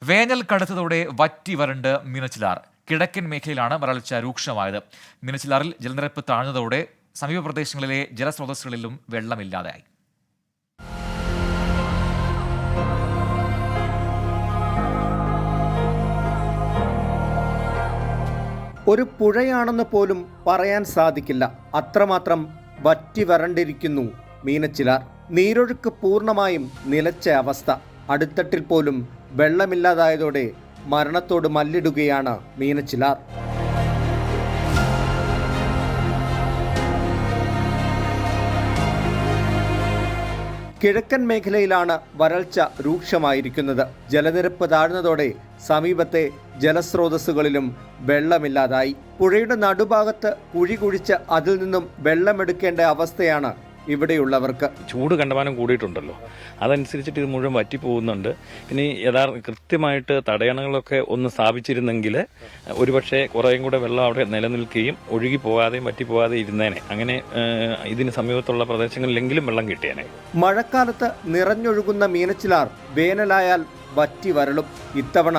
വേനൽ കടുത്തതോടെ വറ്റി വരണ്ട് മീനച്ചിലാർ. കിഴക്കൻ മേഖലയിലാണ് വരൾച്ച രൂക്ഷമായത്. മീനച്ചിലാറിൽ ജലനിരപ്പ് താഴ്ന്നതോടെ സമീപ പ്രദേശങ്ങളിലെ ജലസ്രോതസ്സുകളിലും വെള്ളമില്ലാതായി. ഒരു പുഴയാണെന്ന് പോലും പറയാൻ സാധിക്കില്ല, അത്രമാത്രം വറ്റി വരണ്ടിരിക്കുന്നു മീനച്ചിലാർ. നീരൊഴുക്ക് പൂർണ്ണമായും നിലച്ച അവസ്ഥ. അടിത്തട്ടിൽ പോലും വെള്ളമില്ലാതായതോടെ മരണത്തോട് മല്ലിടുകയാണ് മീനച്ചിലാർ. കിഴക്കൻ മേഖലയിലാണ് വരൾച്ച രൂക്ഷമായിരിക്കുന്നത്. ജലനിരപ്പ് താഴ്ന്നതോടെ സമീപത്തെ ജലസ്രോതസ്സുകളിലും വെള്ളമില്ലാതായി. പുഴയുടെ നടുഭാഗത്ത് കുഴി കുഴിച്ച് അതിൽ നിന്നും വെള്ളമെടുക്കേണ്ട അവസ്ഥയാണ് ഇവിടെയുള്ളവർക്ക്. ചൂട് കണ്ടമാനം കൂടിയിട്ടുണ്ടല്ലോ, അതനുസരിച്ചിട്ട് ഇത് മുഴുവൻ വറ്റിപ്പോകുന്നുണ്ട്. ഇനി കൃത്യമായിട്ട് തടയണകളൊക്കെ ഒന്ന് സ്ഥാപിച്ചിരുന്നെങ്കിൽ ഒരുപക്ഷെ കുറേയും കൂടെ വെള്ളം അവിടെ നിലനിൽക്കുകയും ഒഴുകി പോകാതെയും വറ്റിപ്പോകാതെ ഇരുന്നേനെ. അങ്ങനെ ഇതിന് സമീപത്തുള്ള പ്രദേശങ്ങളിലെങ്കിലും വെള്ളം കിട്ടിയേനെ. മഴക്കാലത്ത് നിറഞ്ഞൊഴുകുന്ന മീനച്ചിലാർ വേനലായാൽ വറ്റി വരളും. ഇത്തവണ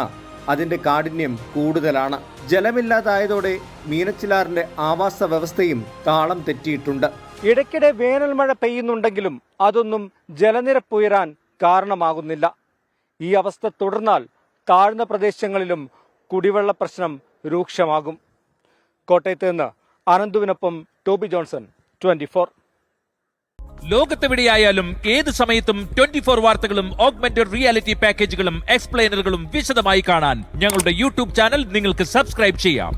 അതിന്റെ കാഠിന്യം കൂടുതലാണ്. ജലമില്ലാതായതോടെ മീനച്ചിലാറിന്റെ ആവാസ വ്യവസ്ഥയും താളം തെറ്റിയിട്ടുണ്ട്. ഇടയ്ക്കിടെ വേനൽ മഴ പെയ്യുന്നുണ്ടെങ്കിലും അതൊന്നും ജലനിരപ്പ് ഉയരാൻ കാരണമാകുന്നില്ല. ഈ അവസ്ഥ തുടർന്നാൽ താഴ്ന്ന പ്രദേശങ്ങളിലും കുടിവെള്ള പ്രശ്നം രൂക്ഷമാകും. കോട്ടയത്ത് നിന്ന് അനന്തുവിനൊപ്പം ടോബി ജോൺസൺ, 24. ലോകത്തെവിടെയായാലും ഏത് സമയത്തും 24 വാർത്തകളും ഓഗ്മെന്റഡ് റിയാലിറ്റി പാക്കേജുകളും എക്സ്പ്ലെയിനറുകളും വിശദമായി കാണാൻ ഞങ്ങളുടെ യൂട്യൂബ് ചാനൽ നിങ്ങൾക്ക് സബ്സ്ക്രൈബ് ചെയ്യാം.